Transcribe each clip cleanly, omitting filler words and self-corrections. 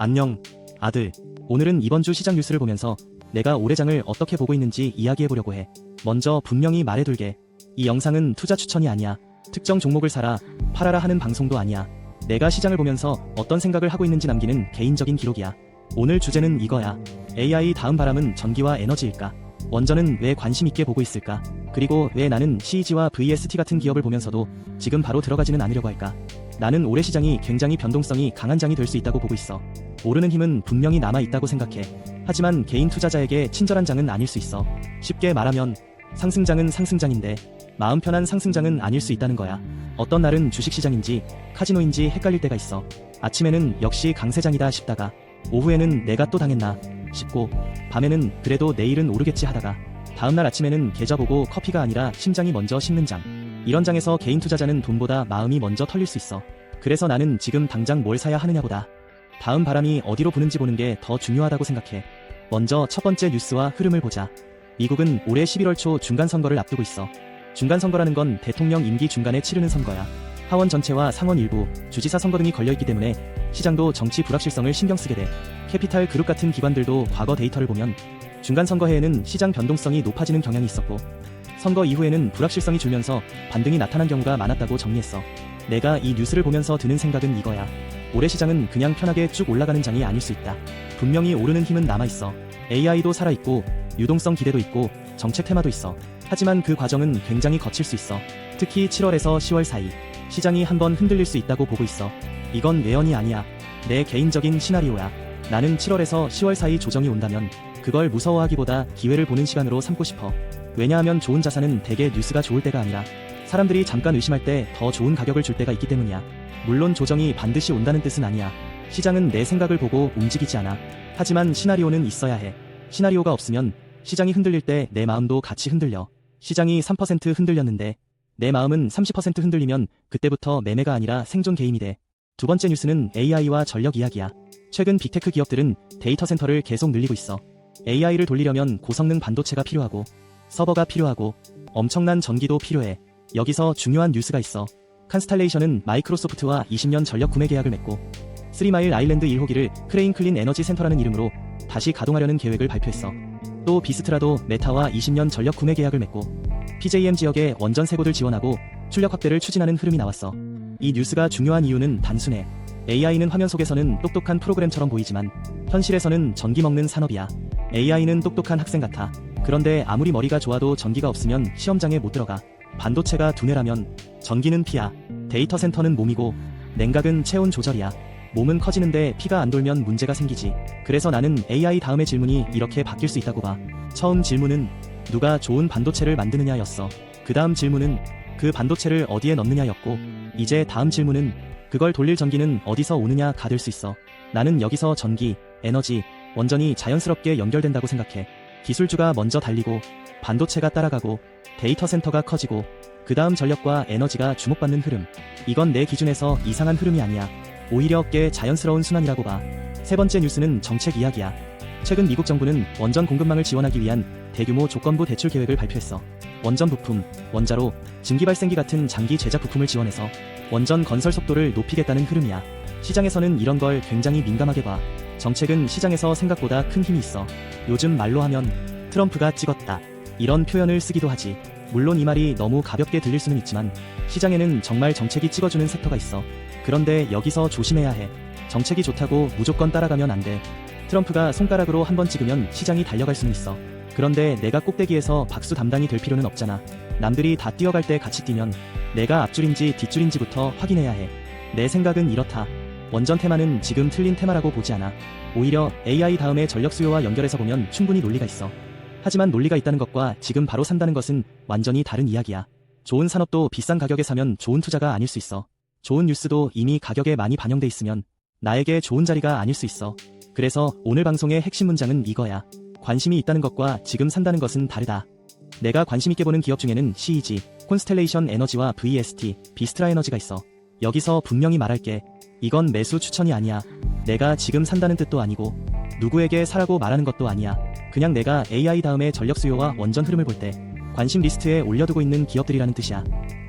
안녕, 아들. 오늘은 이번 주 시장 뉴스를 보면서 내가 올해 장을 어떻게 보고 있는지 이야기해보려고 해. 먼저 분명히 말해둘게. 이 영상은 투자 추천이 아니야. 특정 종목을 사라, 팔아라 하는 방송도 아니야. 내가 시장을 보면서 어떤 생각을 하고 있는지 남기는 개인적인 기록이야. 오늘 주제는 이거야. AI 다음 바람은 전기와 에너지일까? 원전은 왜 관심 있게 보고 있을까? 그리고 왜 나는 CEG와 VST 같은 기업을 보면서도 지금 바로 들어가지는 않으려고 할까? 나는 올해 시장이 굉장히 변동성이 강한 장이 될 수 있다고 보고 있어. 오르는 힘은 분명히 남아있다고 생각해. 하지만 개인 투자자에게 친절한 장은 아닐 수 있어. 쉽게 말하면 상승장은 상승장인데 마음 편한 상승장은 아닐 수 있다는 거야. 어떤 날은 주식시장인지 카지노인지 헷갈릴 때가 있어. 아침에는 역시 강세장이다 싶다가 오후에는 내가 또 당했나 싶고 밤에는 그래도 내일은 오르겠지 하다가 다음날 아침에는 계좌 보고 커피가 아니라 심장이 먼저 식는 장. 이런 장에서 개인 투자자는 돈보다 마음이 먼저 털릴 수 있어. 그래서 나는 지금 당장 뭘 사야 하느냐보다 다음 바람이 어디로 부는지 보는 게 더 중요하다고 생각해. 먼저 첫 번째 뉴스와 흐름을 보자. 미국은 올해 11월 초 중간선거를 앞두고 있어. 중간선거라는 건 대통령 임기 중간에 치르는 선거야. 하원 전체와 상원 일부, 주지사 선거 등이 걸려있기 때문에 시장도 정치 불확실성을 신경 쓰게 돼. 캐피탈 그룹 같은 기관들도 과거 데이터를 보면 중간선거해에는 시장 변동성이 높아지는 경향이 있었고 선거 이후에는 불확실성이 줄면서 반등이 나타난 경우가 많았다고 정리했어. 내가 이 뉴스를 보면서 드는 생각은 이거야. 올해 시장은 그냥 편하게 쭉 올라가는 장이 아닐 수 있다. 분명히 오르는 힘은 남아있어. AI도 살아있고 유동성 기대도 있고 정책 테마도 있어. 하지만 그 과정은 굉장히 거칠 수 있어. 특히 7월에서 10월 사이 시장이 한번 흔들릴 수 있다고 보고 있어. 이건 예언이 아니야. 내 개인적인 시나리오야. 나는 7월에서 10월 사이 조정이 온다면 그걸 무서워하기보다 기회를 보는 시간으로 삼고 싶어. 왜냐하면 좋은 자산은 대개 뉴스가 좋을 때가 아니라 사람들이 잠깐 의심할 때 더 좋은 가격을 줄 때가 있기 때문이야. 물론 조정이 반드시 온다는 뜻은 아니야. 시장은 내 생각을 보고 움직이지 않아. 하지만 시나리오는 있어야 해. 시나리오가 없으면 시장이 흔들릴 때 내 마음도 같이 흔들려. 시장이 3% 흔들렸는데 내 마음은 30% 흔들리면 그때부터 매매가 아니라 생존 게임이 돼. 두 번째 뉴스는 AI와 전력 이야기야. 최근 빅테크 기업들은 데이터 센터를 계속 늘리고 있어. AI를 돌리려면 고성능 반도체가 필요하고 서버가 필요하고 엄청난 전기도 필요해. 여기서 중요한 뉴스가 있어. 칸스탈레이션은 마이크로소프트와 20년 전력 구매 계약을 맺고 3마일 아일랜드 1호기를 크레인 클린 에너지 센터라는 이름으로 다시 가동하려는 계획을 발표했어. 또 비스트라도 메타와 20년 전력 구매 계약을 맺고 PJM 지역에 원전 세 곳을 지원하고 출력 확대를 추진하는 흐름이 나왔어. 이 뉴스가 중요한 이유는 단순해. AI는 화면 속에서는 똑똑한 프로그램처럼 보이지만 현실에서는 전기 먹는 산업이야. AI는 똑똑한 학생 같아. 그런데 아무리 머리가 좋아도 전기가 없으면 시험장에 못 들어가. 반도체가 두뇌라면 전기는 피야. 데이터 센터는 몸이고 냉각은 체온 조절이야. 몸은 커지는데 피가 안 돌면 문제가 생기지. 그래서 나는 AI 다음의 질문이 이렇게 바뀔 수 있다고 봐. 처음 질문은 누가 좋은 반도체를 만드느냐였어. 그 다음 질문은 그 반도체를 어디에 넣느냐였고 이제 다음 질문은 그걸 돌릴 전기는 어디서 오느냐가 될 수 있어. 나는 여기서 전기, 에너지, 원전이 자연스럽게 연결된다고 생각해. 기술주가 먼저 달리고 반도체가 따라가고 데이터 센터가 커지고 그 다음 전력과 에너지가 주목받는 흐름. 이건 내 기준에서 이상한 흐름이 아니야. 오히려 꽤 자연스러운 순환이라고 봐. 세 번째 뉴스는 정책 이야기야. 최근 미국 정부는 원전 공급망을 지원하기 위한 대규모 조건부 대출 계획을 발표했어. 원전 부품, 원자로, 증기 발생기 같은 장기 제작 부품을 지원해서 원전 건설 속도를 높이겠다는 흐름이야. 시장에서는 이런 걸 굉장히 민감하게 봐. 정책은 시장에서 생각보다 큰 힘이 있어. 요즘 말로 하면 트럼프가 찍었다. 이런 표현을 쓰기도 하지. 물론 이 말이 너무 가볍게 들릴 수는 있지만 시장에는 정말 정책이 찍어주는 섹터가 있어. 그런데 여기서 조심해야 해. 정책이 좋다고 무조건 따라가면 안 돼. 트럼프가 손가락으로 한번 찍으면 시장이 달려갈 수는 있어. 그런데 내가 꼭대기에서 박수 담당이 될 필요는 없잖아. 남들이 다 뛰어갈 때 같이 뛰면 내가 앞줄인지 뒷줄인지부터 확인해야 해. 내 생각은 이렇다. 원전 테마는 지금 틀린 테마라고 보지 않아. 오히려 AI 다음에 전력 수요와 연결해서 보면 충분히 논리가 있어. 하지만 논리가 있다는 것과 지금 바로 산다는 것은 완전히 다른 이야기야. 좋은 산업도 비싼 가격에 사면 좋은 투자가 아닐 수 있어. 좋은 뉴스도 이미 가격에 많이 반영돼 있으면 나에게 좋은 자리가 아닐 수 있어. 그래서 오늘 방송의 핵심 문장은 이거야. 관심이 있다는 것과 지금 산다는 것은 다르다. 내가 관심 있게 보는 기업 중에는 CEG, 콘스텔레이션 에너지와 VST, 비스트라 에너지가 있어. 여기서 분명히 말할게. 이건 매수 추천이 아니야. 내가 지금 산다는 뜻도 아니고 누구에게 사라고 말하는 것도 아니야. 그냥 내가 AI 다음에 전력 수요와 원전 흐름을 볼 때 관심 리스트에 올려두고 있는 기업들이라는 뜻이야.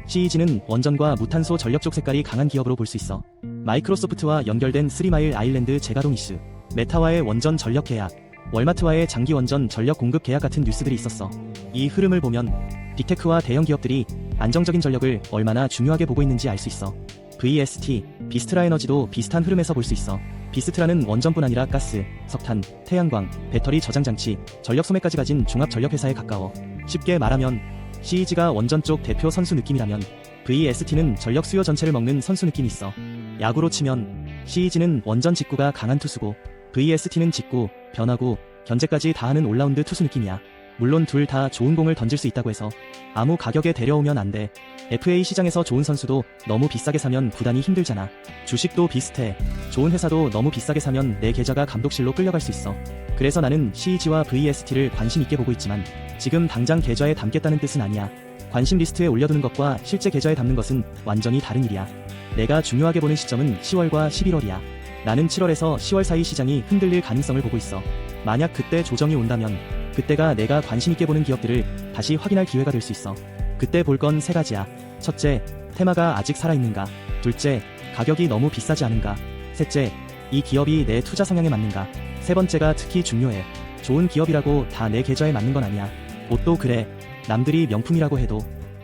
CEG는 원전과 무탄소 전력 쪽 색깔이 강한 기업으로 볼 수 있어. 마이크로소프트와 연결된 3마일 아일랜드 재가동 이슈, 메타와의 원전 전력 계약, 월마트와의 장기 원전 전력 공급 계약 같은 뉴스들이 있었어. 이 흐름을 보면 빅테크와 대형 기업들이 안정적인 전력을 얼마나 중요하게 보고 있는지 알 수 있어. VST, 비스트라 에너지도 비슷한 흐름에서 볼 수 있어. 비스트라는 원전뿐 아니라 가스, 석탄, 태양광, 배터리 저장 장치, 전력 소매까지 가진 종합 전력 회사에 가까워. 쉽게 말하면 CEG가 원전 쪽 대표 선수 느낌이라면 VST는 전력 수요 전체를 먹는 선수 느낌이 있어. 야구로 치면 CEG는 원전 직구가 강한 투수고 VST는 직구, 변화구, 견제까지 다 하는 올라운드 투수 느낌이야. 물론 둘 다 좋은 공을 던질 수 있다고 해서 아무 가격에 데려오면 안 돼. FA 시장에서 좋은 선수도 너무 비싸게 사면 구단이 힘들잖아. 주식도 비슷해. 좋은 회사도 너무 비싸게 사면 내 계좌가 감독실로 끌려갈 수 있어. 그래서 나는 CEG와 VST를 관심 있게 보고 있지만 지금 당장 계좌에 담겠다는 뜻은 아니야. 관심 리스트에 올려두는 것과 실제 계좌에 담는 것은 완전히 다른 일이야. 내가 중요하게 보는 시점은 10월과 11월이야. 나는 7월에서 10월 사이 시장이 흔들릴 가능성을 보고 있어. 만약 그때 조정이 온다면 그때가 내가 관심 있게 보는 기업들을 다시 확인할 기회가 될 수 있어. 그때 볼 건 세 가지야. 첫째, 테마가 아직 살아있는가. 둘째, 가격이 너무 비싸지 않은가. 셋째, 이 기업이 내 투자 성향에 맞는가. 세 번째가 특히 중요해. 좋은 기업이라고 다 내 계좌에 맞는 건 아니야. 옷도 그래. 남들이 명품이라고 해도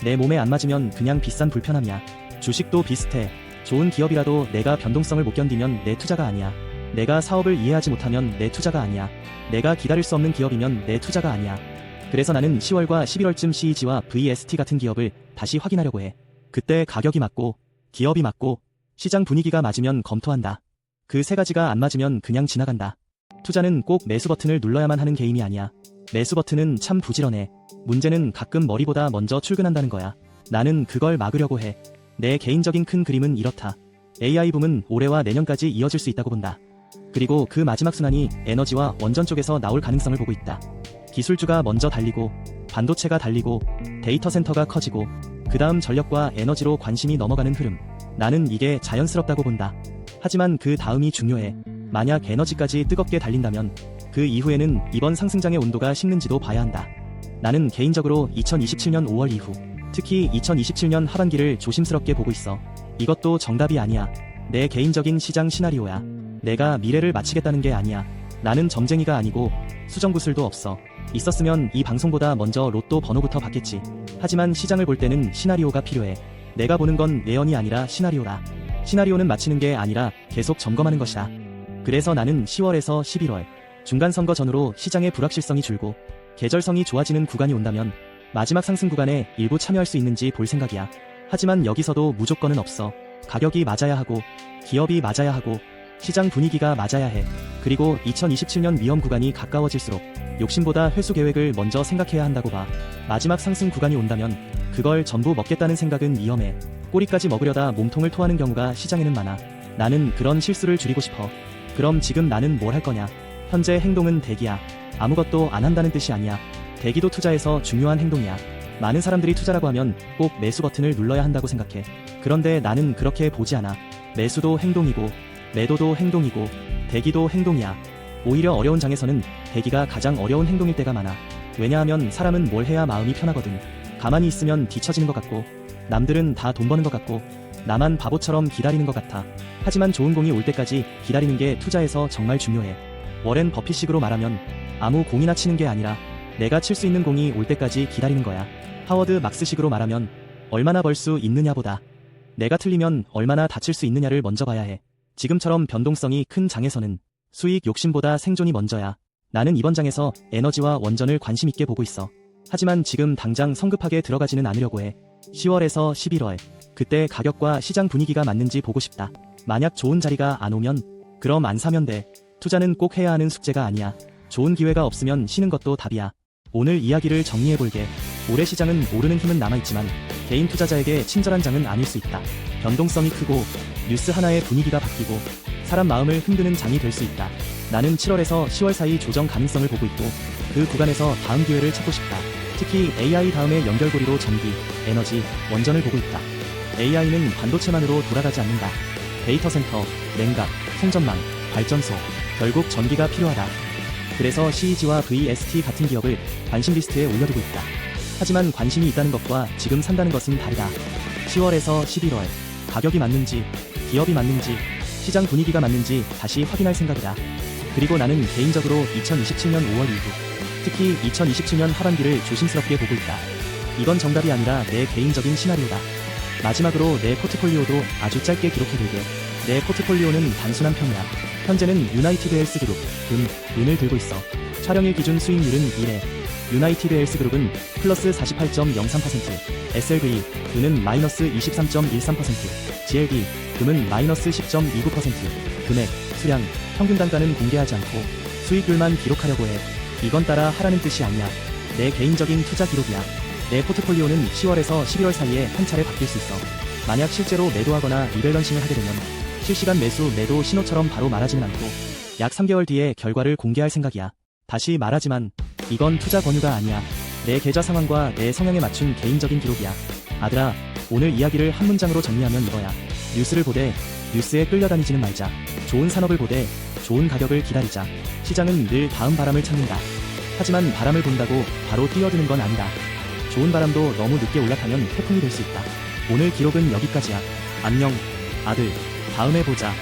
내 몸에 안 맞으면 그냥 비싼 불편함이야. 주식도 비슷해. 좋은 기업이라도 내가 변동성을 못 견디면 내 투자가 아니야. 내가 사업을 이해하지 못하면 내 투자가 아니야. 내가 기다릴 수 없는 기업이면 내 투자가 아니야. 그래서 나는 10월과 11월쯤 CEG와 VST 같은 기업을 다시 확인하려고 해. 그때 가격이 맞고 기업이 맞고 시장 분위기가 맞으면 검토한다. 그 세 가지가 안 맞으면 그냥 지나간다. 투자는 꼭 매수 버튼을 눌러야만 하는 게임이 아니야. 매수 버튼은 참 부지런해. 문제는 가끔 머리보다 먼저 출근한다는 거야. 나는 그걸 막으려고 해. 내 개인적인 큰 그림은 이렇다. AI 붐은 올해와 내년까지 이어질 수 있다고 본다. 그리고 그 마지막 순환이 에너지와 원전 쪽에서 나올 가능성을 보고 있다. 기술주가 먼저 달리고 반도체가 달리고 데이터 센터가 커지고 그 다음 전력과 에너지로 관심이 넘어가는 흐름. 나는 이게 자연스럽다고 본다. 하지만 그 다음이 중요해. 만약 에너지까지 뜨겁게 달린다면 그 이후에는 이번 상승장의 온도가 식는지도 봐야 한다. 나는 개인적으로 2027년 5월 이후, 특히 2027년 하반기를 조심스럽게 보고 있어. 이것도 정답이 아니야. 내 개인적인 시장 시나리오야. 내가 미래를 맞히겠다는 게 아니야. 나는 점쟁이가 아니고 수정구슬도 없어. 있었으면 이 방송보다 먼저 로또 번호부터 받겠지. 하지만 시장을 볼 때는 시나리오가 필요해. 내가 보는 건 예언이 아니라 시나리오라. 시나리오는 맞히는 게 아니라 계속 점검하는 것이다. 그래서 나는 10월에서 11월 중간선거 전후로 시장의 불확실성이 줄고 계절성이 좋아지는 구간이 온다면 마지막 상승 구간에 일부 참여할 수 있는지 볼 생각이야. 하지만 여기서도 무조건은 없어. 가격이 맞아야 하고 기업이 맞아야 하고 시장 분위기가 맞아야 해. 그리고 2027년 위험 구간이 가까워질수록 욕심보다 회수 계획을 먼저 생각해야 한다고 봐. 마지막 상승 구간이 온다면 그걸 전부 먹겠다는 생각은 위험해. 꼬리까지 먹으려다 몸통을 토하는 경우가 시장에는 많아. 나는 그런 실수를 줄이고 싶어. 그럼 지금 나는 뭘 할 거냐? 현재 행동은 대기야. 아무것도 안 한다는 뜻이 아니야. 대기도 투자에서 중요한 행동이야. 많은 사람들이 투자라고 하면 꼭 매수 버튼을 눌러야 한다고 생각해. 그런데 나는 그렇게 보지 않아. 매수도 행동이고 매도도 행동이고 대기도 행동이야. 오히려 어려운 장에서는 대기가 가장 어려운 행동일 때가 많아. 왜냐하면 사람은 뭘 해야 마음이 편하거든. 가만히 있으면 뒤처지는 것 같고 남들은 다 돈 버는 것 같고 나만 바보처럼 기다리는 것 같아. 하지만 좋은 공이 올 때까지 기다리는 게 투자에서 정말 중요해. 워렌 버핏식으로 말하면 아무 공이나 치는 게 아니라 내가 칠 수 있는 공이 올 때까지 기다리는 거야. 하워드 막스식으로 말하면 얼마나 벌 수 있느냐보다 내가 틀리면 얼마나 다칠 수 있느냐를 먼저 봐야 해. 지금처럼 변동성이 큰 장에서는 수익 욕심보다 생존이 먼저야. 나는 이번 장에서 에너지와 원전을 관심 있게 보고 있어. 하지만 지금 당장 성급하게 들어가지는 않으려고 해. 10월에서 11월 그때 가격과 시장 분위기가 맞는지 보고 싶다. 만약 좋은 자리가 안 오면 그럼 안 사면 돼. 투자는 꼭 해야 하는 숙제가 아니야. 좋은 기회가 없으면 쉬는 것도 답이야. 오늘 이야기를 정리해볼게. 올해 시장은 오르는 힘은 남아있지만 개인 투자자에게 친절한 장은 아닐 수 있다. 변동성이 크고 뉴스 하나에 분위기가 바뀌고 사람 마음을 흔드는 장이 될 수 있다. 나는 7월에서 10월 사이 조정 가능성을 보고 있고 그 구간에서 다음 기회를 찾고 싶다. 특히 AI 다음에 연결고리로 전기, 에너지, 원전을 보고 있다. AI는 반도체만으로 돌아가지 않는다. 데이터 센터, 냉각, 송전망, 발전소, 결국 전기가 필요하다. 그래서 CEG와 VST 같은 기업을 관심 리스트에 올려두고 있다. 하지만 관심이 있다는 것과 지금 산다는 것은 다르다. 10월에서 11월 가격이 맞는지 기업이 맞는지 시장 분위기가 맞는지 다시 확인할 생각이다. 그리고 나는 개인적으로 2027년 5월 이후, 특히 2027년 하반기를 조심스럽게 보고 있다. 이건 정답이 아니라 내 개인적인 시나리오다. 마지막으로 내 포트폴리오도 아주 짧게 기록해둘게. 내 포트폴리오는 단순한 편이야. 현재는 유나이티드 헬스그룹, 은을 들고 있어. 촬영일 기준 수익률은 1회. 유나이티드 헬스그룹은 플러스 48.03%, SLV, 은은 마이너스 23.13%, GLD, 금은 마이너스 10.29%, 금액, 수량, 평균 단가는 공개하지 않고 수익률만 기록하려고 해. 이건 따라 하라는 뜻이 아니야. 내 개인적인 투자 기록이야. 내 포트폴리오는 10월에서 11월 사이에 한 차례 바뀔 수 있어. 만약 실제로 매도하거나 리밸런싱을 하게 되면 실시간 매수 매도 신호처럼 바로 말하지는 않고 약 3개월 뒤에 결과를 공개할 생각이야. 다시 말하지만 이건 투자 권유가 아니야. 내 계좌 상황과 내 성향에 맞춘 개인적인 기록이야. 아들아, 오늘 이야기를 한 문장으로 정리하면 이거야. 뉴스를 보되 뉴스에 끌려다니지는 말자. 좋은 산업을 보되 좋은 가격을 기다리자. 시장은 늘 다음 바람을 찾는다. 하지만 바람을 본다고 바로 뛰어드는 건 아니다. 좋은 바람도 너무 늦게 올라타면 태풍이 될 수 있다. 오늘 기록은 여기까지야. 안녕, 아들. 다음에 보자.